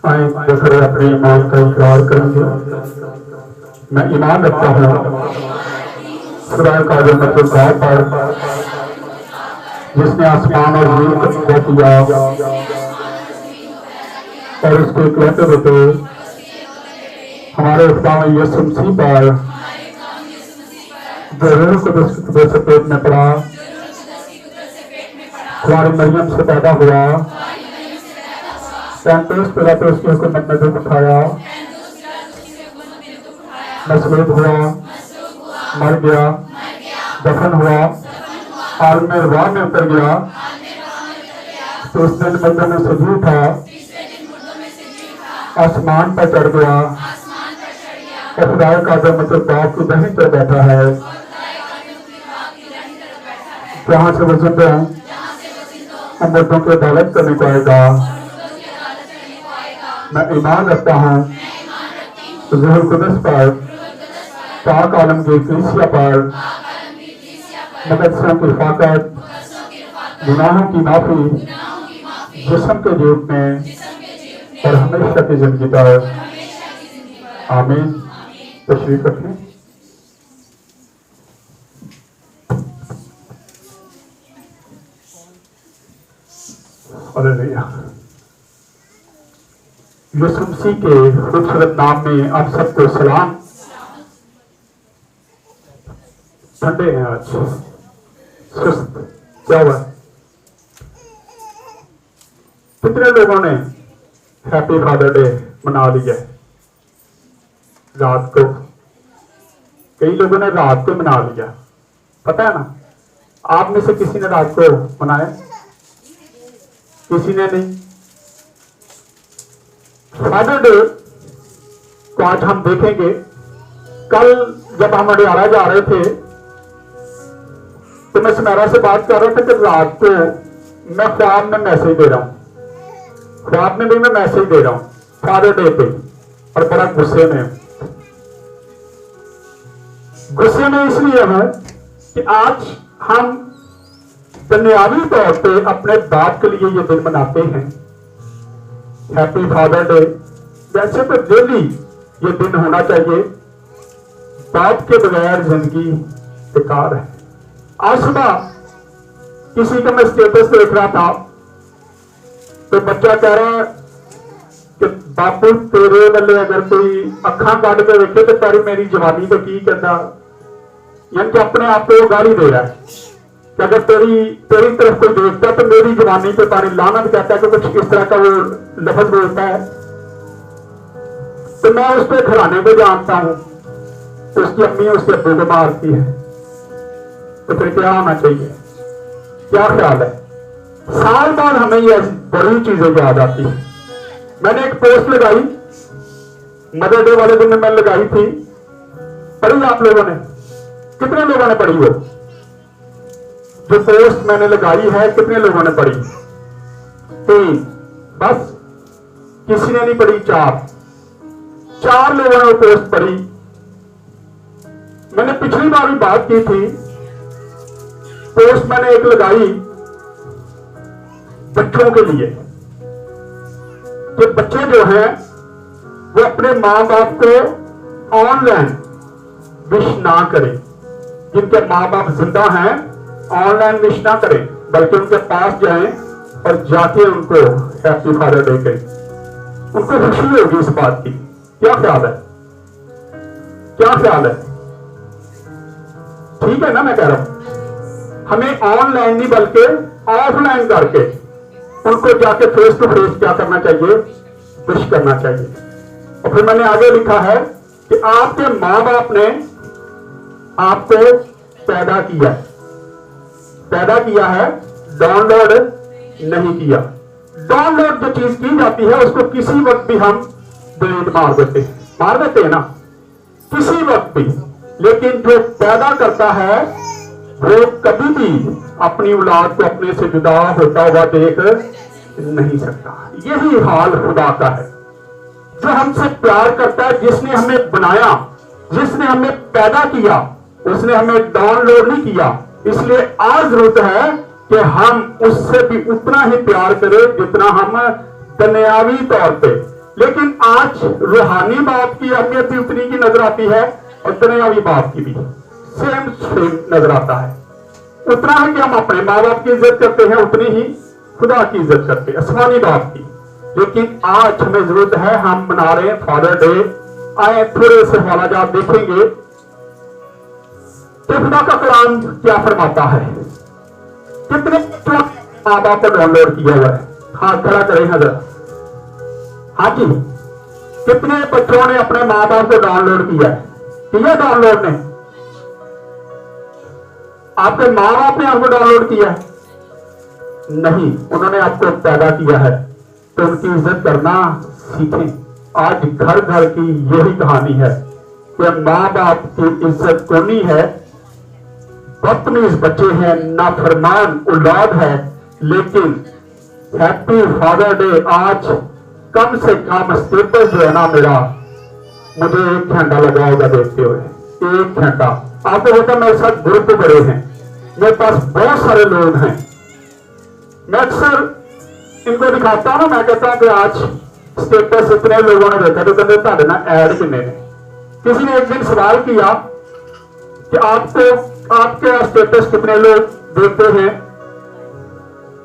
آئیں پھر اپنے ایمان کا اقرار کریں گے۔ میں ایمان رکھتا ہوں خدا قادر متعال پر جس نے آسمان اور زمین کو پیدا کیا اور اس کے اکلوتے بیٹے ہمارے خدا یسوع مسیح پر جو روح القدس کی قدرت سے پیٹ میں پڑا، ہماری مریم سے پیدا ہوا، پینتیس پیلاطس کی حکومت میں دکھ اٹھایا، مصلوب ہوا، مر گیا، دفن ہوا، عالم ارواح میں اتر گیا، تو اس دن مردوں میں سے جی اٹھا، آسمان پر چڑھ گیا اور خدا قادر متعال کی دہن پر بیٹھا ہے، جہاں سے وہ زندوں اور مردوں کی عدالت کرنے کو آئے گا۔ میں ایمان رکھتا ہوں روح القدس پر، پاک عالم کی کلیسیا پر، مقدسوں کی رفاقت، گناہوں کی معافی، جسم کے جیت میں اور ہمیشہ کی زندگی پر۔ آمین۔ تشریف رکھیں۔ ہلیلویا۔ یسوع مسیح کے خوبصورت نام میں آپ سب کو سلام۔ ٹھنڈے ہیں آج، سست، کیا ہوا؟ کتنے لوگوں نے ہیپی فادر ڈے منا لیا ہے؟ رات کو کئی لوگوں نے رات کو منا لیا، پتا ہے نا؟ آپ میں سے کسی نے رات کو منایا؟ کسی نے نہیں۔ فادر ڈے کو آج ہم دیکھیں گے۔ کل جب ہم اڈیالہ جا رہے تھے تو میں سمیرا سے بات کر رہا تھا کہ رات کو میں خواب میں میسج دے رہا ہوں، خواب میں بھی میں میسج دے رہا ہوں فادر ڈے پہ، اور بڑا غصے میں ہوں۔ غصے میں اس لیے ہوں کہ آج ہم دنیاوی طور پہ اپنے باپ کے لیے یہ دن مناتے ہیں، ہیپی فادر ڈے۔ ویسے تو ڈیلی یہ دن ہونا چاہیے، باپ کے بغیر زندگی بیکار ہے۔ آج صبح کسی کا میں اسٹیٹس دیکھ رہا تھا تو بچہ کہہ رہا ہے کہ باپو تیرے والے اگر کوئی اکھاں کاٹ کے دیکھے تو تاری میری جوانی تو کی کہتا، یعنی کہ اپنے آپ کو وہ گالی دے رہا ہے کہ اگر تیری طرف کوئی دیکھتا تو میری جوانی پہ تاری لعنت کہتا ہے کہ کچھ اس طرح کا وہ لفظ بولتا ہے۔ تو میں اس پہ گھرانے کو جانتا ہوں، اس کی امی اس کے ابو کو مارتی ہے، تو پھر کیا ہونا چاہیے؟ کیا خیال ہے؟ سال بعد ہمیں یہ بڑی چیزیں یاد آتی ہیں۔ میں نے ایک پوسٹ لگائی مدر ڈے والے دن میں لگائی تھی، پڑھی آپ لوگوں نے؟ کتنے لوگوں نے پڑھی؟ وہ جو پوسٹ میں نے لگائی ہے کتنے لوگوں نے پڑھی؟ 3، بس کسی نے نہیں پڑھی؟ 4 لوگوں نے وہ پوسٹ پڑھی۔ میں نے پچھلی بار بھی بات کی تھی، پوسٹ میں نے ایک لگائی بچوں کے لیے کہ بچے جو ہیں وہ اپنے ماں باپ کو آن لائن وش نہ کریں، جن کے ماں باپ زندہ ہیں آن لائن وش نہ کریں، بلکہ ان کے پاس جائیں اور جا کے ان کو ہیپی فادر ڈے کہیں، ان کو خوشی ہوگی اس بات کی۔ کیا خیال ہے؟ کیا خیال ہے؟ ٹھیک ہے نا؟ میں کہہ رہا ہوں ہمیں آن لائن نہیں بلکہ آف لائن کر کے ان کو جا کے فیس ٹو فیس کیا کرنا چاہیے؟ وش کرنا چاہیے۔ اور پھر میں نے آگے لکھا ہے کہ آپ کے ماں باپ نے آپ کو پیدا کیا ہے، ڈاؤن لوڈ نہیں کیا۔ ڈاؤن لوڈ جو چیز کی جاتی ہے اس کو کسی وقت بھی ہم ڈیلیٹ مار دیتے ہیں نا، کسی وقت بھی، لیکن جو پیدا کرتا ہے وہ کبھی بھی اپنی اولاد کو اپنے سے جدا ہوتا ہوا دیکھ نہیں سکتا۔ یہی حال خدا کا ہے، جو ہم سے پیار کرتا ہے، جس نے ہمیں بنایا، جس نے ہمیں پیدا کیا، اس نے ہمیں ڈاؤن لوڈ نہیں کیا۔ اس لیے آج ضرورت ہے کہ کہ ہم اس سے بھی اتنا ہی پیار کریں جتنا ہم دنیاوی طور پہ. لیکن آج روحانی باپ کی اہمیت بھی اتنی کی نظر آتی ہے اور دنیاوی باپ کی بھی سیم نظر آتا ہے. اتنا ہے کہ ہم اپنے ماں باپ کی عزت کرتے ہیں، اتنی ہی خدا کی عزت کرتے ہیں، آسمانی باپ کی. لیکن آج ہمیں ضرورت ہے، ہم منا رہے ہیں فادر ڈے. آئے تھوڑے سے حوالات دیکھیں گے کہ خدا کا کلام کیا فرماتا ہے. کتنے ماں باپ کو ڈاؤن لوڈ کیا ہوا ہے؟ ہاتھ کھڑا کریں حضرت. ہاں جی، کتنے بچوں نے اپنے ماں باپ کو ڈاؤن لوڈ کیا ہے؟ کیا ڈاؤن لوڈ نے؟ آپ کے ماں باپ نے آپ کو ڈاؤن لوڈ کیا ہے؟ نہیں، انہوں نے آپ کو پیدا کیا ہے تو ان کی عزت کرنا سیکھیں. آج گھر گھر کی یہی کہانی ہے کہ ماں باپ کی عزت کونی ہے، بدتمیز بچے ہیں، نافرمان اولاد ہے. لیکن ہیپی فادر ڈے آج کم سے کم اسٹیٹس جو ہے نا میرا، مجھے 1 گھنٹہ لگا ہوگا دیکھتے ہوئے. 1 گھنٹہ. آپ کو ہوتا میرے ساتھ گروپ بڑے ہیں، میرے پاس بہت سارے لوگ ہیں. میں اکثر ان کو دکھاتا ہوں نا، میں کہتا ہوں کہ آج اسٹیٹس اتنے لوگوں نے دیکھا تو کہتے تھے نا ایڈ کنے نے. کسی نے ایک دن سوال کیا کہ آپ کے اسٹیٹس کتنے لوگ دیکھتے ہیں؟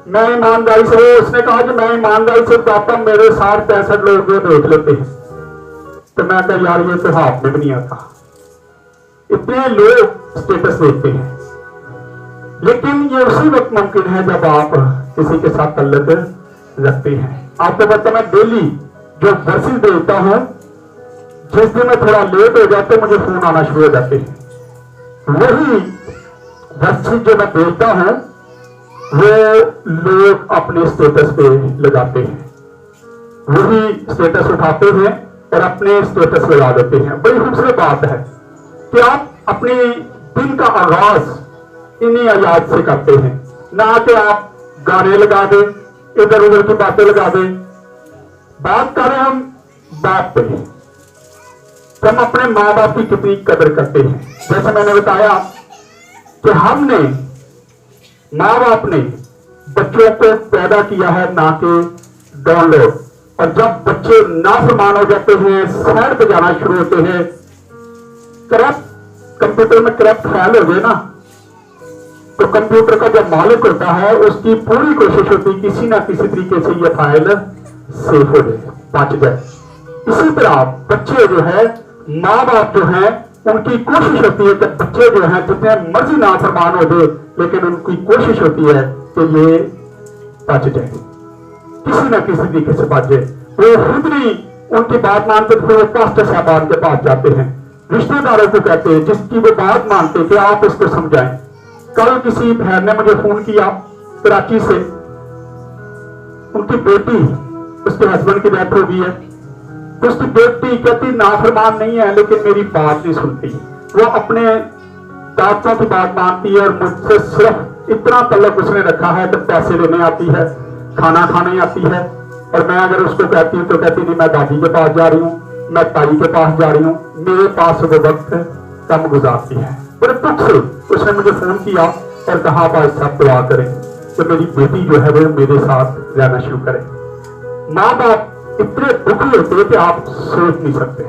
میں ایمانداری سے، اس نے کہا کہ میں ایمانداری سے بتاتا ہوں میرے 60-65 لوگ جو دیکھ لیتے ہیں. تو میں کہا یار یہ تو ہاتھ میں بھی نہیں آتا، اتنے لوگ اسٹیٹس دیکھتے ہیں. لیکن یہ اسی وقت ممکن ہے جب آپ کسی کے ساتھ تعلق رکھتے ہیں. آپ کو پتہ میں ڈیلی جو ورسز دیتا ہوں، جس دن میں تھوڑا لیٹ ہو جاتے مجھے فون آنا شروع ہو جاتے ہیں. وہی ورسز جو میں دیتا ہوں وہ لوگ اپنے اسٹیٹس پہ لگاتے ہیں، وہی اسٹیٹس اٹھاتے ہیں اور اپنے اسٹیٹس لگا دیتے ہیں. بڑی خوبصورت بات ہے کہ آپ اپنی دن کا آغاز انہی آیات سے کرتے ہیں، نہ کہ آپ گانے لگا دیں، ادھر ادھر کی باتیں لگا دیں. بات کریں ہم باپ پہ، ہم اپنے ماں باپ کی کتنی قدر کرتے ہیں. جیسے میں نے بتایا کہ ہم نے، ماں باپ نے بچوں کو پیدا کیا ہے نہ کہ ڈاؤن لوڈ. اور جب بچے نافرمان ہو جاتے ہیں، سائڈ پہ جانا شروع ہوتے ہیں، کمپیوٹر میں کرپٹ فائل ہو گئے نا، تو کمپیوٹر کا جو مالک ہوتا ہے اس کی پوری کوشش ہوتی ہے کسی نہ کسی طریقے سے یہ فائل سیو ہو جائے، بچ جائے. اسی طرح بچے جو ہے، ماں باپ جو ہیں، ان کی کوشش ہوتی ہے کہ بچے جو ہیں جتنے مرضی نافرمان ہو جائے، لیکن ان کی کوشش ہوتی ہے کہ یہ بچ جائے، کسی نہ کسی طریقے سے بچ جائے. وہ خود نہیں ان کی بات مانتے تھے، وہ پاسٹر صاحبان کے پاس جاتے ہیں، رشتہ داروں کو کہتے ہیں جس کی وہ بات مانتے کہ آپ اس کو سمجھائیں. کل کسی بہن نے مجھے فون کیا کراچی سے، ان کی بیٹی، اس کے ہسبینڈ کی ڈیتھ ہو گئی ہے. اس کی بیٹی کہتی نافرمان نہیں ہے لیکن میری بات نہیں سنتی، وہ اپنے ڈاکٹروں کی بات مانتی ہے اور مجھ سے صرف اتنا تعلق اس نے رکھا ہے کہ پیسے لینے آتی ہے، کھانا کھانے آتی ہے. اور میں اگر اس کو کہتی ہوں تو کہتی نہیں میں دادی کے پاس جا رہی ہوں، میں تائی کے پاس جا رہی ہوں، میرے پاس وہ وقت کم گزارتی ہے. بڑے دکھ سے اس نے مجھے فون کیا اور کہا بھائی صاحب دعا کریں کہ میری بیٹی جو ہے وہ میرے ساتھ رہنا شروع کرے. ماں باپ اتنے دکھی ہوتے کہ آپ سوچ نہیں سکتے.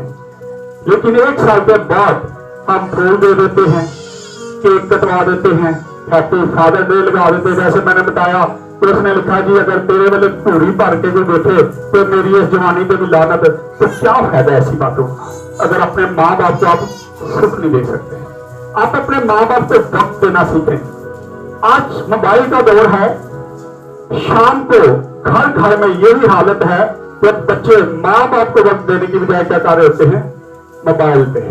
لیکن 1 سال کے بعد ہم پھول دے دیتے ہیں، کیک کٹوا دیتے ہیں، ہیپی فادر ڈے لگا دیتے ہیں. جیسے میں نے بتایا تو اس نے لکھا جی اگر تیرے والے پوری بھر کے جو بیٹھے تو میری اس جوانی پہ بھی لعنت. تو کیا فائدہ ایسی باتوں کا اگر اپنے ماں باپ کو آپ سکھ نہیں دے سکتے. آپ اپنے ماں باپ کو وقت دینا سیکھیں. آج موبائل کا دور ہے، شام کو گھر گھر میں یہی حالت ہے کہ بچے ماں باپ کو وقت دینے کی بجائے کیا کر رہے ہوتے ہیں؟ موبائل پہ،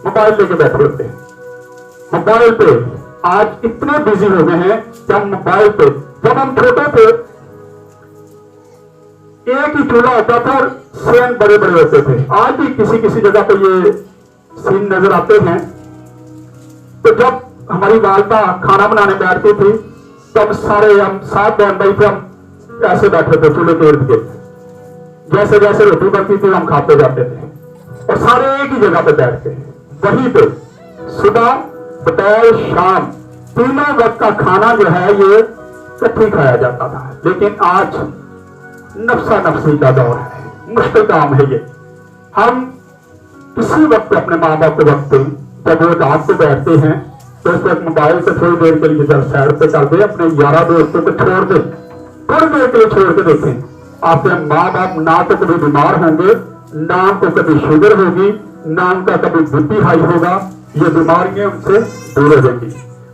موبائل لے کے بیٹھے ہوتے ہیں. موبائل پہ آج اتنے بزی ہو گئے ہیں کہ ہم موبائل پہ، جب ہم چھوٹے تھے ایک ہی چولہا ہوتا تھا اور سین بڑے بڑے ہوتے تھے. آج بھی کسی کسی جگہ پہ یہ سین نظر آتے ہیں. تو جب ہماری والدہ کھانا بنانے بیٹھتی تھی تب سارے ہم 7 بہن بھائی تھے، ہم ایسے بیٹھے تھے چولہے کے ارد گرد، جیسے جیسے روٹی بنتی تھی ہم کھاتے جاتے تھے اور سارے ایک ہی جگہ پہ بیٹھتے ہیں. وہیں پہ صبح دوپہر شام تینوں وقت کا کھانا جو ہے یہ कट्ठी खाया जाता था। लेकिन आज नफसा नफसी का दौर है, मुश्किल काम है ये। हम किसी वक्त अपने माँ बाप को वक्त दें, जब वो रात को बैठते हैं तो उस वक्त मोबाइल से थोड़ी देर के लिए जब साइड पे कर दे, अपने यारा दोस्तों को छोड़ दे, थोड़ी देर के लिए छोड़ के देखें, आपके माँ बाप ना तो कभी बीमार होंगे, ना उनको कभी शुगर होगी, ना उनका कभी बीपी हाई होगा, ये बीमारियां उनसे दूर हो जाएंगी।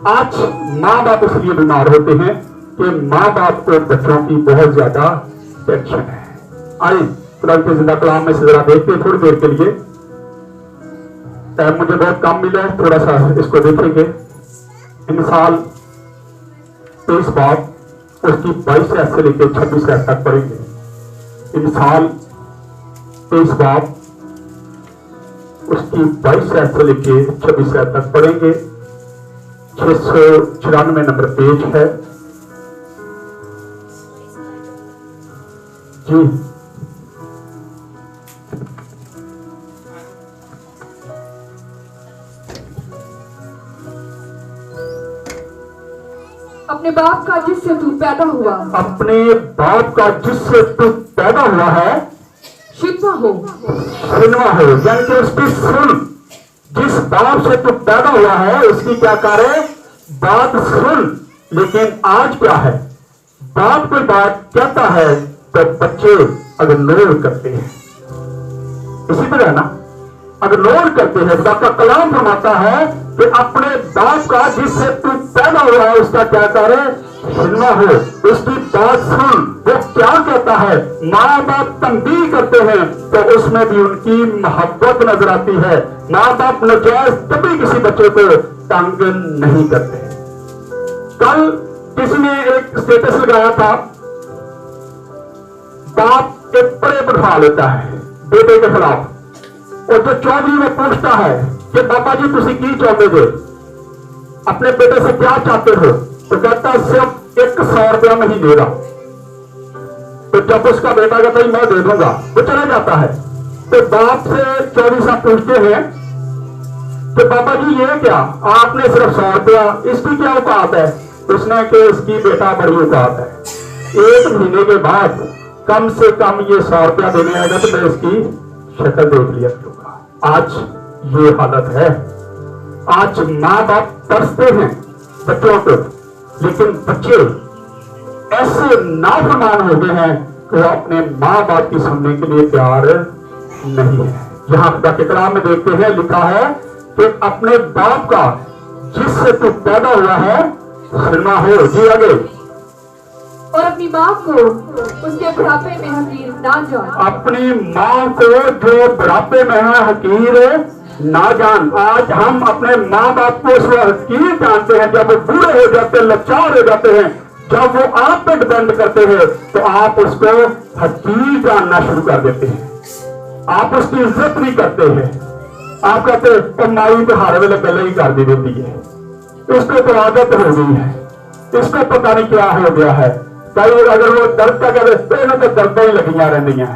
आज माँ बाप इसलिए बीमार होते हैं कि माँ बाप को बच्चों की बहुत ज्यादा टेंशन है। आइए कुरान के जिंदा कलाम में से जरा देखते हैं थोड़ी देर के लिए। टाइम मुझे बहुत कम मिला है, थोड़ा सा इसको देखेंगे। मिसाल 23 बाब उसकी 22 से लेकर 26 तक पढ़ेंगे। मिसाल 23 बाब उसकी 22 से लेकर 26 तक पढ़ेंगे। 694 नंबर पेज है जी। अपने बाप का जिससे तू पैदा हुआ, अपने बाप का जिससे तू पैदा हुआ है शिकवा हो, सुनवा हो, यानी कि उसकी सुन। जिस बाप से तू पैदा हुआ है उसकी क्या करे, बात सुन। लेकिन आज क्या है, बाप कोई बात कहता है तो बच्चे इग्नोर करते हैं। इसी तरह ना इग्नोर करते हैं। खुदा का कलाम फरमाता है कि अपने बाप का जिससे तू पैदा हुआ है उसका क्या करे, सुनना हो, उसकी बात सुन। वो क्या कहता है, माँ बाप तंबीह करते हैं तो उसमें भी उनकी मोहब्बत नजर आती है। माँ बाप नजायज कभी किसी बच्चे को तंग नहीं करते। कल किसी ने एक स्टेटस लगाया था, बाप एक बड़े बढ़ा लेता है बेटे के खिलाफ, और जो चौधरी में पूछता है कि बाबा जी तुसी की चाहते हो, अपने बेटे से क्या चाहते हो, तो कहता सिर्फ 100 रुपया महीने का। तो जब उसका बेटा कहता है मैं दे दूंगा, वो चला जाता है। तो बाप से चौधरी साहब पूछते हैं कि बाबा जी ये क्या, आपने सिर्फ 100 रुपया, इसकी क्या औकात है? उसने कि इसकी बेटा बड़ी औकात है। 1 महीने के बाद कम से कम ये 100 रुपया देने आएगा तो मैं इसकी शक्ल देख लिया करूंगा। आज ये हालत है। आज माँ बाप तरसते हैं बच्चों को, लेकिन बच्चे ऐसे नाफरमान हो गए हैं कि वो अपने माँ बाप की सुनने के लिए तैयार नहीं है। यहाँ खुदा के कलाम में देखते हैं, लिखा है कि अपने बाप का जिससे तू पैदा हुआ है सुनना हो। जी आगे, और अपनी माँ को उसके बुढ़ापे में हकीर ना जान। अपनी माँ को जो बुढ़ापे में है हकीर ना जान। आज हम अपने माँ बाप को हकीर जानते हैं जब वो बूढ़े हो जाते हैं, लाचार हो जाते हैं, जब वो आप पे डिपेंड करते हैं तो आप उसको हकीर जानना शुरू कर देते हैं। आप उसकी इज्जत नहीं करते हैं। आप कहते माई तो हर वेले पहले ही कर दी देती है, इसको तो आदत हो गई है, इसको पता नहीं क्या हो गया है। कई अगर वो दर्द का कहते इन्हें तो दर्द ही लगियां रहनियां,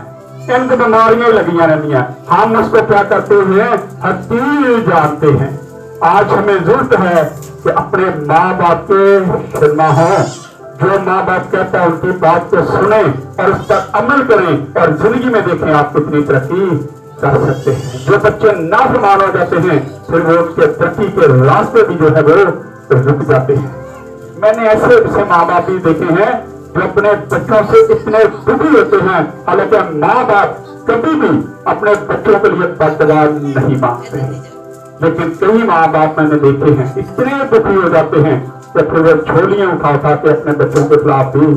इनको बीमारियां लगियां रहनियां। हम उसको क्या करते हैं, हकीर जानते हैं। आज हमें जरूरत है कि अपने माँ बाप के सुनना हो। जो माँ बाप कहता है उनकी बात को सुने और उस पर अमल करें और जिंदगी में देखें आप कितनी तरक्की कर सकते हैं। जो बच्चे नाफरमान हो जाते हैं फिर वो उसके तरक्की के रास्ते भी जो है वो रुक जाते हैं। मैंने ऐसे माँ बाप भी देखे हैं जो अपने बच्चों से इतने दुखी होते हैं, हालांकि माँ बाप कभी भी अपने बच्चों के लिए बददुआ नहीं मांगते। लेकिन कई माँ बाप मैंने देखे हैं इतने दुखी हो जाते हैं कि फिर वो झोलियां उठा के अपने बच्चों के खिलाफ भी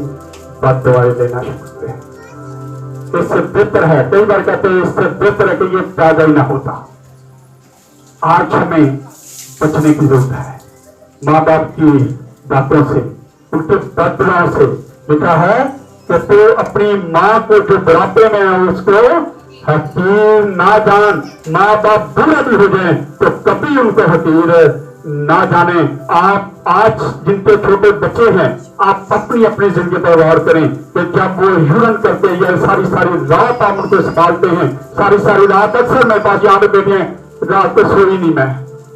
बददुआएं देना शुरू करते हैं। इससे बेहतर है, कई बार कहते हैं इससे बेहतर है कि ये पैदा ही ना होता। आज हमें बचने की जरूरत है माँ बाप की बातों से, उनके बददुआओं से। लिखा है कि तो अपनी माँ को जो बुढ़ापे में है उसको हकीर ना जान। माँ बाप बूढ़े भी हो जाए तो कभी उनको हकीर ना जाने। आप आज जिनके छोटे बच्चे हैं आप अपनी अपनी जिंदगी पर गौर करें कि जब वो यूरन करते हैं या सारी सारी रात आप उनको संभालते हैं, सारी रात अक्सर मेरे पास यहाँ पे बेटे हैं, रात को सोई नहीं मैं,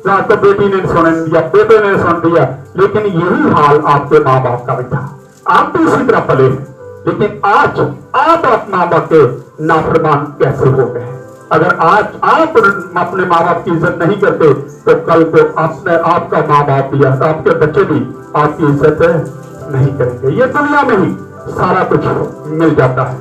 रात को बेटी ने सोने दिया, बेटे ने सुन दिया। लेकिन यही हाल आपके माँ बाप का भी था। आप भी इसी तरह पले हैं, लेकिन आज आप माँ बाप के नाफरमान कैसे हो गए? अगर आज आप अपने माँ बाप की इज्जत नहीं करते तो कल को अपने आपका माँ बाप या आपके बच्चे भी आपकी इज्जत नहीं करेंगे। ये दुनिया में ही सारा कुछ मिल जाता है,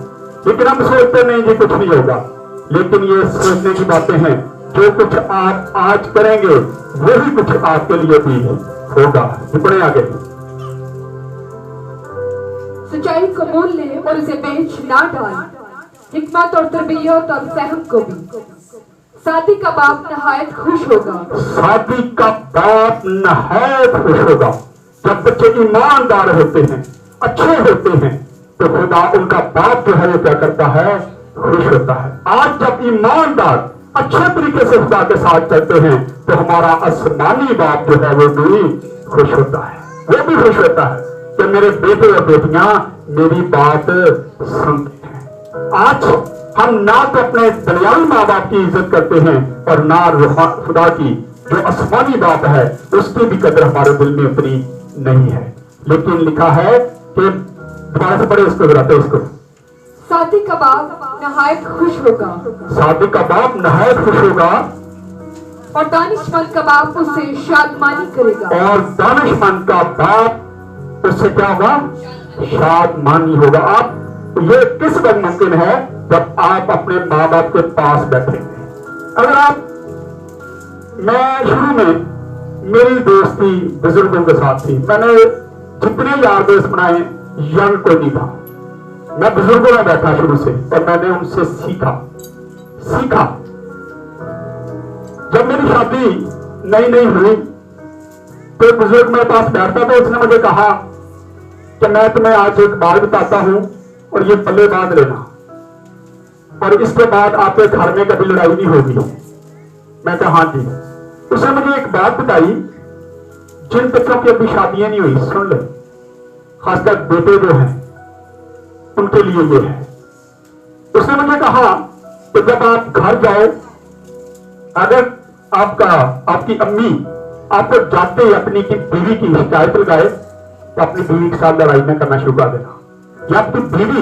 लेकिन हम सोचते नहीं जी कुछ नहीं होगा। लेकिन ये सोचने की बातें हैं, जो कुछ आप आज करेंगे वही कुछ आपके लिए भी होगा। बड़े आगे सच्चाई को मोल ले और उसे बेच ना डाल, हिकमत और तरबियत और फहम को भी। शादी का बाप नहायत खुश होगा, शादी का बाप नहायत खुश होगा। जब बच्चे ईमानदार होते हैं, अच्छे होते हैं, तो खुदा उनका बाप जो है वो क्या करता है? खुश होता है। आज जब ईमानदार अच्छे तरीके से खुदा के साथ चलते हैं तो हमारा आसमानी बाप जो है वो भी खुश होता है। वो भी खुश होता है कि मेरे बेटे और बेटियां मेरी बात सुनते हैं। आज हम ना तो अपने दुनियावी माँ बाप की इज्जत करते हैं और ना खुदा की जो आसमानी बाप है उसकी भी कदर हमारे दिल में उतनी नहीं है। लेकिन लिखा है कि दोबारा से पढ़े इसको, दोहराते इसको। शादी का बाप नहायत खुश होगा, शादी का बाप नहायत खुश होगा और दानिशमंद का बाप उससे शादमानी करेगा। और दानिशमंद का बाप उससे क्या होगा? शादमानी होगा। आप ये किस वक्त मुमकिन है? जब आप अपने माँ बाप के पास बैठे। अगर आप, मैं शुरू में मेरी दोस्ती बुजुर्गों के साथ थी, मैंने जितने यार दोस्त बनाए यंग कोई नहीं था, मैं बुजुर्गों में बैठा शुरू से और मैंने उनसे सीखा। जब मेरी शादी नई नई हुई तो बुजुर्ग मेरे पास बैठता था, उसने मुझे कहा कि मैं तुम्हें आज एक बात बताता हूं और ये पल्ले बांध लेना, और इसके बाद आपके घर में कभी लड़ाई नहीं होगी। मैं कहा हाँ जी। उसने मुझे एक बात बताई, जिन बच्चों की अभी शादियां नहीं हुई, सुन ले, खासकर बेटे जो हैं उनके लिए ये है। उसने मुझे कहा कि जब आप घर जाओ, अगर आपकी अम्मी आपको जाते ही अपनी की बीवी की शिकायत लगाए तो अपनी बीवी के साथ लड़ाई में करना शुरू कर देना, या आपकी बीवी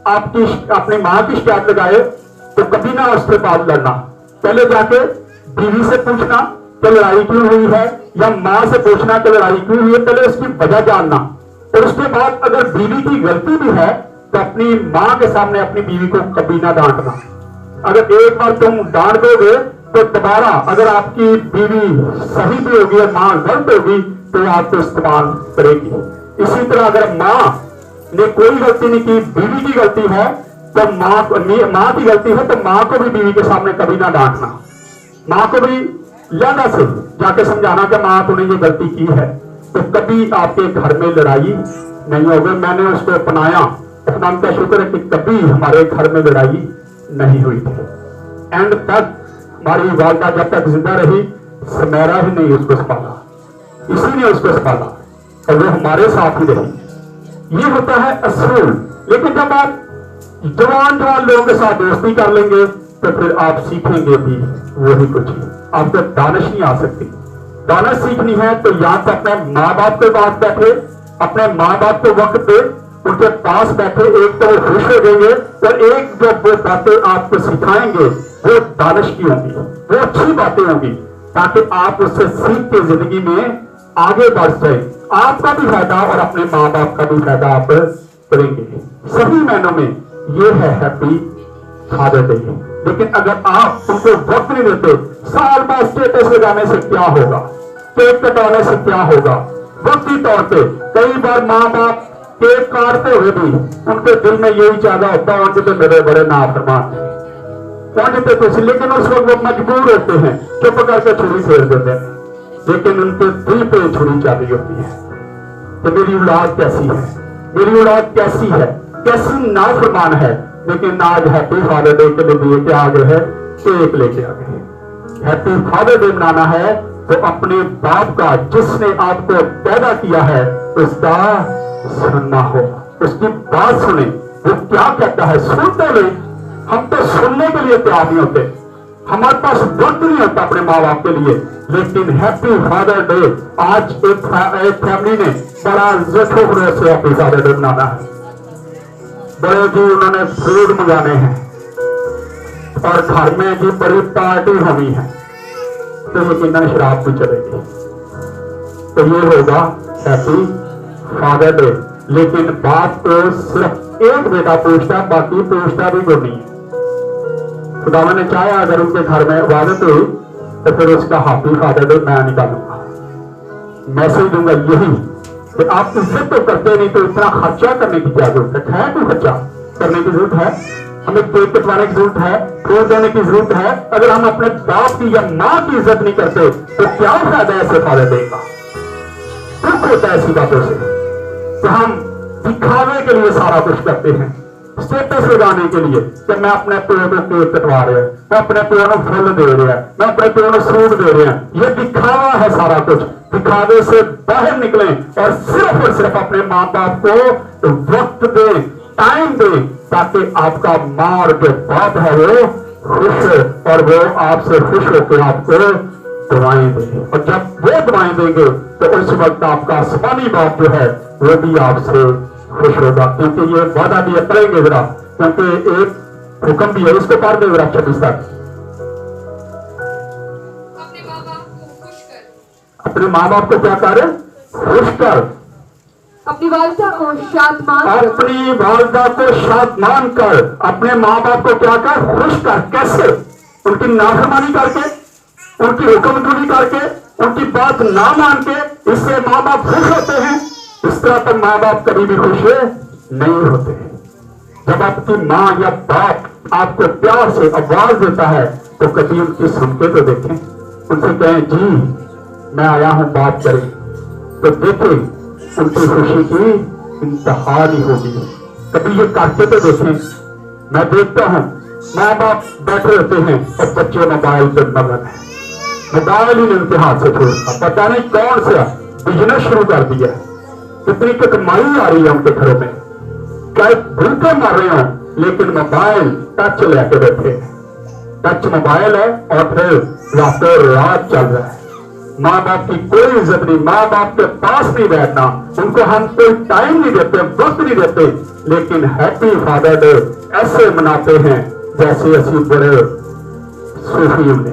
अपनी माँ की शिकायत लगाए तो कभी ना उसके बाद लड़ना। पहले जाके बीवी से पूछना कि लड़ाई क्यों हुई है, या माँ से पूछना कि लड़ाई क्यों हुई है, पहले उसकी वजह जानना। और उसके बाद अगर बीवी की गलती भी है तो अपनी माँ के सामने अपनी बीवी को कभी ना डांटना। अगर एक बार तुम डांट दोगे तो दोबारा अगर आपकी बीवी सही भी होगी और माँ गलत होगी तो आपको इस्तेमाल करेगी। इसी तरह अगर माँ ने कोई गलती नहीं की, बीवी की गलती है, तो माँ की गलती है तो माँ को भी बीवी के सामने कभी ना डांटना। माँ को भी ज्यादा से जाके समझाना कि माँ तूने ये गलती की है, तो कभी आपके घर में लड़ाई नहीं होगी। मैंने उसको अपनाया, का शुक्र है कि कभी हमारे घर में लड़ाई नहीं हुई थी। एंड तक हमारी वालदा जब तक जिंदा रही, समेरा ही नहीं उसको संभाला, इसी ने उसको संभाला और वो हमारे साथ ही रही। ये होता है असूल। लेकिन जब आप जवान लोगों के साथ दोस्ती कर लेंगे तो फिर आप सीखेंगे भी वही कुछ। आपको दानिश नहीं आ सकती। दानिश सीखनी है तो या तो अपने माँ बाप के पास बैठे, अपने माँ बाप के वक्त पे उनके पास बैठे, एक तो वो खुश हो जाएंगे और एक जो वो बातें आपको सिखाएंगे वो दानिश की होंगी, वो अच्छी बातें होंगी, ताकि आप उससे सीख के जिंदगी में आगे बढ़ जाए। आपका भी फायदा और अपने माँ बाप का भी फायदा आप करेंगे। सभी महीनों में ये है हैप्पी फादर डे। लेकिन अगर आप उनको वक्त नहीं देते, साल बाद स्टेटस लगाने से क्या होगा, केक कटाने से क्या होगा, वक्ती तौर पे कई बार माँ बाप केक काटते हुए भी उनके दिल में यही चाहता होता है कि मेरे बड़े नाफरमान पहुंचते कुछ, लेकिन उस वक्त वो मजबूर होते हैं, चुप करके छुरी फेर देते हैं। लेकिन उनके दिल पे छुरी चाली होती है कि मेरी औलाद कैसी है, मेरी औलाद कैसी है, कैसी नाफरमान है। लेकिन आज हैप्पी फादर डे के लिए लेके आ गए हैं, केक लेके आ गए। हैप्पी फादर डे मनाना है तो अपने बाप का, जिसने आपको पैदा किया है, उसका सुनना हो, उसकी बात सुने, वो क्या कहता है सुनते ले। हम तो सुनने के लिए तैयार नहीं होते, हमारे पास वक्त नहीं होता अपने माँ बाप के लिए, लेकिन हैप्पी फादर डे आज एक फैमिली ने बड़ा जोशों से हैप्पी फादर डे मनाना है। बड़े जी उन्होंने फूड मंगाने हैं और घर में जी बड़ी पार्टी होनी है, तो यकीनन शराब भी चलेगी। तो ये होगा हैप्पी फादर डे। लेकिन बात तो सिर्फ एक बेटा पूछता, बाकी पूछता भी कोई नहीं है। खुदा ने चाहा अगर उनके घर में इबादत हुई तो फिर उसका हैप्पी फादर डे मैं निकालूंगा, मैसेज दूंगा यही कि आप इज्जत तो करते नहीं, तो इतना खर्चा करने की क्या जरूरत है? कोई खर्चा करने की जरूरत है? हमें केक कटवाने की जरूरत है? फूल देने की जरूरत है? अगर हम अपने बाप की या माँ की इज्जत नहीं करते तो क्या फायदा ऐसे फादर डे का? दुख होता है ऐसी बातों से। तो हम दिखावे के लिए सारा कुछ करते हैं, स्टेटस लगाने के लिए कि मैं अपने पेड़ को केक कटवा रहे हैं, मैं अपने पेड़ को फूल दे रहे हैं, मैं अपने पेड़ को सूट दे रहे हैं। ये दिखावा है सारा कुछ। दिखावे से बाहर निकलें और सिर्फ अपने माँ बाप को वक्त दें, टाइम दें, ताकि आपका माँ और जो बाप है वो खुश और वो आपसे खुश होकर आपको दुआएं दें। और जब वो दुआएं देंगे तो उस वक्त आपका आसमानी बाप जो है वो भी आपसे खुश होगा, क्योंकि ये वादा भी करेंगे जरा, क्योंकि एक हुक्म भी है, इसको पढ़ दे जरा 26 तक। अपने माँ बाप को खुश कर, अपने माँ बाप को क्या कर? खुश कर। अपनी वालिदा को शादमान कर, अपनी वालिदा को शादमान कर। अपने माँ बाप को क्या कर? खुश कर। कैसे? उनकी नाफरमानी करके, उनकी हुक्मतुनी करके, उनकी बात ना मान के, इससे माँ बाप खुश होते हैं? इस तरह तो माँ बाप कभी भी खुश नहीं होते। जब आपकी माँ या बाप आपको प्यार से आवाज देता है तो कभी उनकी सुन के तो देखें, उनसे कहें जी मैं आया हूं बात करें, तो देखें उनकी खुशी की इंतहा नहीं होगी। कभी ये करके तो देखें। मैं देखता हूं माँ बाप बैठे रहते हैं और बच्चे मोबाइल पे मगन है, मोबाइल ही उनके हाथ से छोड़ता, पता नहीं कौन सा बिजनेस शुरू कर दिया है, कितनी कमाई आ रही है उनके घरों में, चाहे भूखे मर रहे हो लेकिन मोबाइल टच लेके बैठे हैं। टच मोबाइल है और फिर रातों रात चल रहा है। माँ बाप की कोई इज्जत नहीं, माँ बाप के पास नहीं बैठना, उनको हम कोई टाइम नहीं देते, वक्त नहीं देते। लेकिन हैप्पी फादर डे ऐसे मनाते हैं जैसे असि बड़े सूफी होने,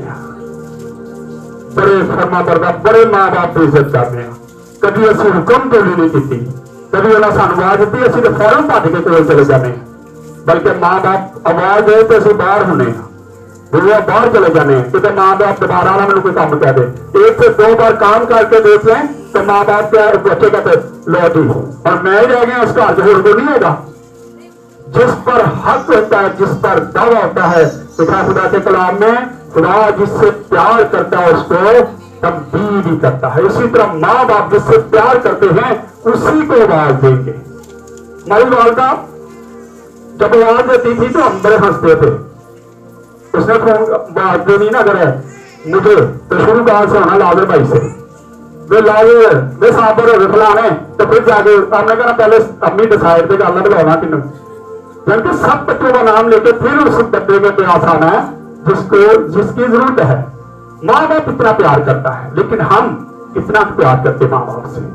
बड़े फरमा बरदार, बड़े माँ बाप की इज्जत करने। कभी असि हुक्म तो नहीं की, कभी उन्हें सानू आवाज दी असि तो फौरन भज के कोल चले जाने, बल्कि माँ बाप आवाज दे तो असि बाहर होने, वो बाहर चले जाने कि माँ बाप दोबारा ना मैंने कोई काम कह दे। एक से 2 बार काम करके देख लें तो माँ बाप क्या बच्चे कहते लो जी और मैं ही रह गया, उसका अर्ज होड़ को नहीं होगा। जिस पर हक होता है, जिस पर दावा होता है, खुदा के कलाम में खुदा जिससे प्यार करता है उसको तब्दील भी करता है। इसी तरह माँ बाप जिससे प्यार करते हैं उसी को आवाज देंगे। हमारी वालदा जब आवाज देती थी तो हम बड़े हंसते थे। उसने फोन बात देनी ना करे मुझे तो शुरू कहा से होना लावे भाई से, वे लावे वे साबर हो फलाने, तो फिर जाके हमने कहा पहले अम्मी डिसाइड पे करना बुलाना किन्नू, क्योंकि सब बच्चों का नाम लेके फिर उस बच्चे के प्रयास आना है जिसको जिसकी जरूरत है। माँ बाप इतना प्यार करता है, लेकिन हम कितना प्यार करते माँ बाप से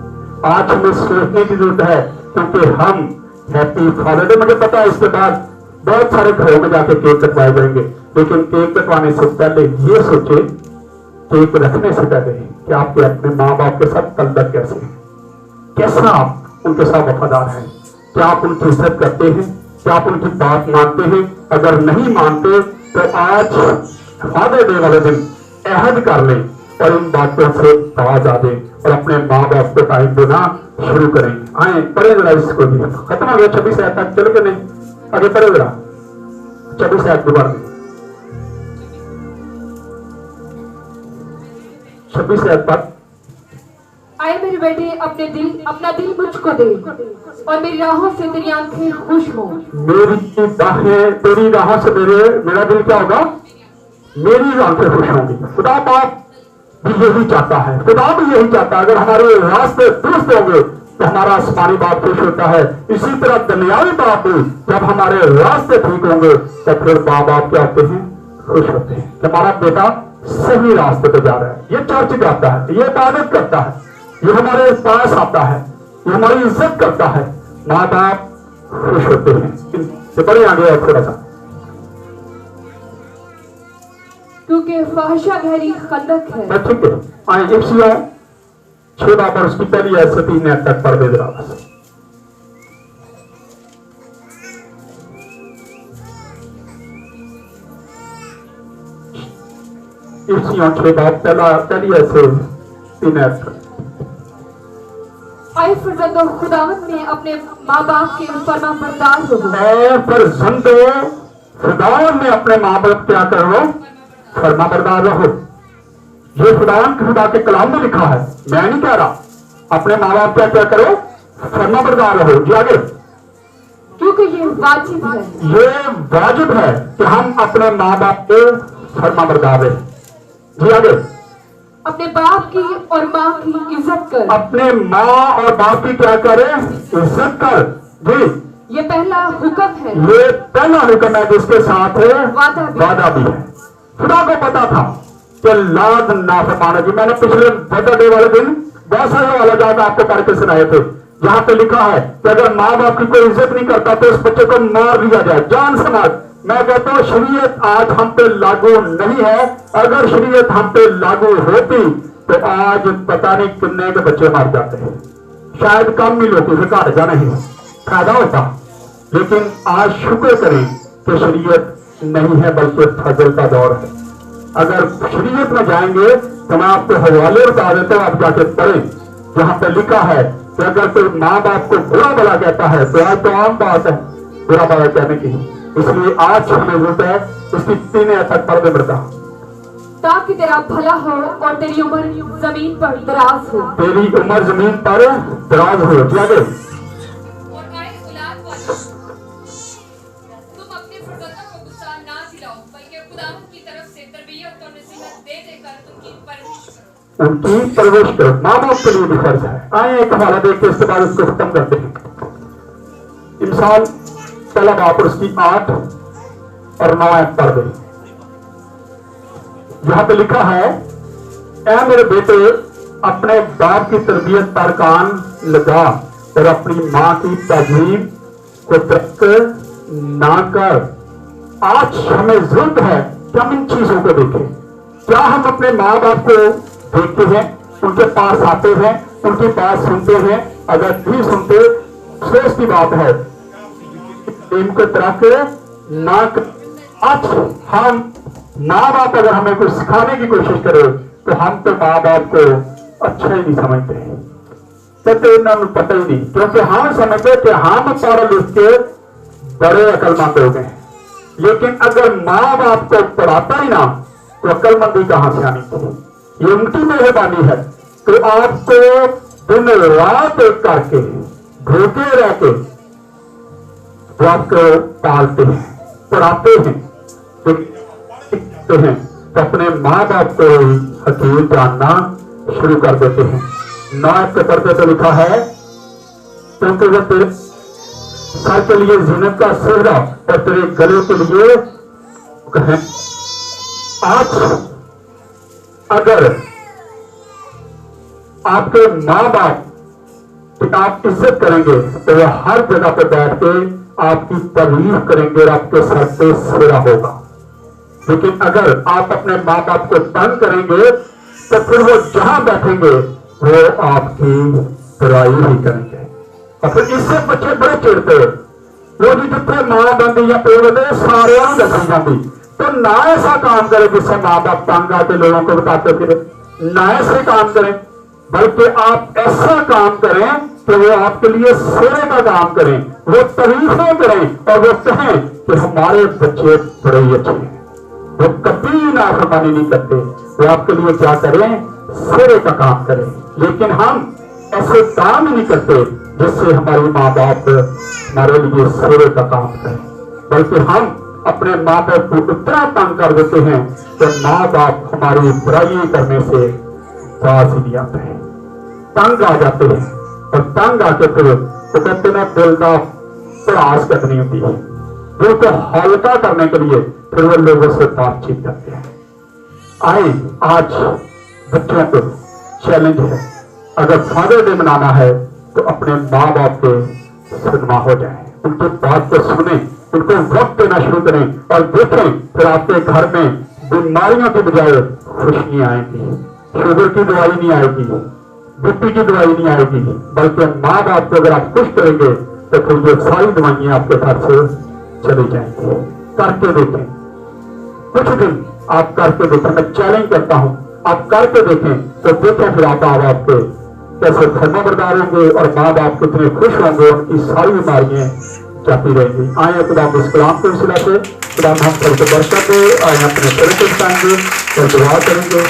आज हमें सोचने की जरूरत है, क्योंकि हम हैप्पी फादर डे, मुझे पता है इसके बाद बहुत सारे घरों में जाके केक कटवाए जाएंगे, लेकिन केक कटवाने से पहले ये सोचे, केक रखने से पहले कि आपके अपने माँ बाप के साथ तलबत कैसे है, कैसा आप उनके साथ वफादार हैं, क्या आप उनकी इज्जत करते हैं, क्या आप उनकी बात मानते हैं। अगर नहीं मानते तो आज फादर डे वाले दिन अहद कर लें और इन बातों से बाज आ दें और अपने माँ बाप को टाइम देना शुरू करें। आए पढ़े जरा इसको भी, खत्म हो गया 26 आयत तक, चलो के नहीं आगे पढ़े जरा 26 आयत दोबारा 26 आयत तक। आए मेरे बेटे अपना दिल मुझको दे और मेरी राहों से तेरी आंखें खुश हो। मेरी बाहें तेरी राहों से मेरा दिल क्या होगा? मेरी आंखें खुश होंगी। खुदा बाप भी यही चाहता है, खुदा भी यही चाहता है। अगर हमारे रास्ते दुरुस्त होंगे तो हमारा आसमानी बाप खुश होता है। इसी तरह दुनियावी बाप भी जब हमारे रास्ते ठीक होंगे तो फिर माँ बाप क्या होते हैं? خوش ہوتے ہیں کہ ہمارا بیٹا صحیح راستے پہ جا رہا ہے، یہ چرچ جاتا ہے، یہ عبادت کرتا ہے، یہ ہمارے پاس آتا ہے، یہ ہماری عزت کرتا ہے. ماں باپ خوش ہوتے ہیں. ان سے بڑے آگے اور تھوڑا سا کیونکہ فاحشہ گہری خندق ہے. ٹھیک ہے. آئیں افسیوں 6 باب اور اس کی پہلی آیت سے 3 آیت تک پڑھ دے ذرا بس. افسیوں 6 باب پہلی آیت سے 3 آیت تک. اے فرزندو خداوند میں اپنے ماں باپ کے فرما بردار ہو. اے فرزندو خداوند میں اپنے ماں باپ کیا کرو؟ فرما بردار رہو. یہ خدا کے کلام میں لکھا ہے، میں نہیں کہہ رہا. اپنے ماں باپ کیا کرو؟ فرما بردار رہو. جی آگے. کیونکہ یہ واجب ہے. یہ واجب ہے کہ ہم اپنے ماں باپ کے فرما بردار رہیں. جی آگے. اپنے باپ کی اور ماں کی عزت کر. اپنے ماں اور باپ کی کیا کرے؟ عزت کر. جی یہ پہلا حکم ہے. یہ پہلا حکم ہے جس کے ساتھ وعدہ بھی ہے. خدا کو پتا تھا کہ لاد نافرمانا. جی میں نے پچھلے برتھ ڈے والے دن بہت سارے والا جات آپ کو پڑھ کے سنائے تھے، جہاں پہ لکھا ہے کہ اگر ماں باپ کی کوئی عزت نہیں کرتا تو اس بچے کو مار دیا جائے. جان سے مار. میں کہتا ہوں شریعت آج ہم پہ لاگو نہیں ہے. اگر شریعت ہم پہ لاگو ہوتی تو آج پتہ نہیں کتنے کے بچے مار جاتے ہیں. شاید کم مل ہوتی ہے، گھٹ جانا ہی فائدہ ہوتا. لیکن آج شکر کریں کہ شریعت نہیں ہے بلکہ فضل کا دور ہے. اگر شریعت میں جائیں گے تو میں آپ کو حوالے بتا دیتا ہوں، آپ جا کے پڑھیں جہاں پہ لکھا ہے کہ اگر کوئی ماں باپ کو برا بلا کہتا ہے تو آج تو عام بات ہے برا بلا کہنے کی. اس لیے آج ہمیں ضرورت ہے اس کی 3 آیت تک پڑھ دے بڑھتا. تاکہ تیرا بھلا ہو اور تیری عمر زمین پر دراز ہو. تیری عمر زمین پر دراز ہو. جی آگے. اور آئے اولاد والے تم اپنے فرزندوں کو غصہ نہ دلاؤ بلکہ خداوند کی طرف سے تربیت اور نصیحت دے دے کر ان کی پرورش کرو. ان کی پرورش کرو. ماں باپ کے لیے بھی فرض ہے. آئیں ایک حوالہ دیکھ کے اس کے بعد اس کو ختم کرتے ہیں. انسان پہلا باپ اور اس کی 8 اور 9 آیت پڑھ گئی. یہاں پہ لکھا ہے اے میرے بیٹے اپنے باپ کی تربیت پر کان لگا اور اپنی ماں کی تعظیم کو ترک نہ کر. آج ہمیں ضرورت ہے کہ ہم ان چیزوں کو دیکھیں. کیا ہم اپنے ماں باپ کو دیکھتے ہیں، ان کے پاس آتے ہیں، ان کی بات سنتے ہیں؟ اگر نہیں سنتے افسوس کی بات ہے. ان کو ترک نہ کر. آج ہم ماں باپ اگر ہمیں کچھ سکھانے کی کوشش کرے تو ہم تو ماں باپ کو اچھا ہی نہیں سمجھتے ہیں. کہتے انہوں پتہ ہی نہیں، کیونکہ ہم سمجھتے کہ ہم پڑھ لکھ کے بڑے عقل مند ہو گئے. لیکن اگر ماں باپ کو پڑھاتا ہی نہ تو عقل مندی کہاں سے آنی تھی؟ یہ ان کی مہربانی ہے تو آپ کو دن رات ایک کر کے بھوکے رہ کے وہ آپ کو پالتے ہیں، پڑھاتے ہیں، تو اپنے ماں باپ کو حقیق جاننا شروع کر دیتے ہیں. 9 کے پڑھتے تو لکھا ہے کیونکہ وہ تیرے سر کے لیے زینت کا سہرا اور تیرے گلے کے لیے کہیں. آج اگر آپ کے ماں باپ کی آپ عزت کریں گے تو وہ ہر جگہ پہ بیٹھ کے آپ کی تعریف کریں گے اور آپ کے سر پہ سہرا ہوگا. لیکن اگر آپ اپنے ماں باپ کو تنگ کریں گے تو پھر وہ جہاں بیٹھیں گے وہ آپ کی برائی ہی کریں گے. اور پھر اس سے بچے بڑے چڑھتے ہیں. وہ جو جتنے ماں بندی یا پیڑ ہوتے ہیں سارے رکھی جاتی. تو نہ ایسا کام کرے جس سے ماں باپ تنگ آ کے لوگوں کو بتاتے پھرے. نہ ایسے کام کریں بلکہ آپ ایسا کام کریں کہ وہ آپ کے لیے سرے کا کام کریں، وہ تعریفیں کریں اور وہ کہیں کہ ہمارے بچے بڑے ہی اچھے ہیں. وہ کبھی نافرمانی نہیں کرتے. وہ آپ کے لیے کیا کریں؟ سرے کا کام کریں. لیکن ہم ایسے کام ہی نہیں کرتے جس سے ہمارے ماں باپ ہمارے لیے سرے کا کام کریں، بلکہ ہم اپنے ماں باپ کو اتنا تنگ کر دیتے ہیں کہ ماں باپ ہماری برائی کرنے سے باز ہی نہیں آتے ہیں، تنگ آ جاتے ہیں. اور تنگ آ کے پھر وہ کہتے ہیں دل کا پڑاس کرنی ہوتی ہے. دل کو ہلکا کرنے کے لیے फिर वो लोगों से बातचीत करते हैं। आए आज बच्चों को चैलेंज है, अगर फादर डे मनाना है तो अपने माँ बाप के सुनमा हो जाए, उनकी बात को सुने, उनको वक्त देना शुरू करें और देखें फिर आपके घर में बीमारियों की बजाय खुशियां आएंगी। शुगर की दवाई नहीं आएगी, बीपी की दवाई नहीं आएगी, बल्कि माँ बाप को अगर आप खुश करेंगे तो फिर ये सारी दवाइयां आपके घर से चली जाएंगी। करके देखें, कुछ दिन आप करके देखें, मैं चैलेंज करता हूं, आप करके देखें तो देखें फिर आप आपके कैसे धर्मबरदार होंगे और माँ बाप कितने खुश होंगे, उनकी सारी बीमारियां जाती रहेंगी। आए खुदा इस कलाम के सिलसिले से खुदा हम सबको बरकत दे, आए अपने शरीर को बताएंगे और दुआ करेंगे।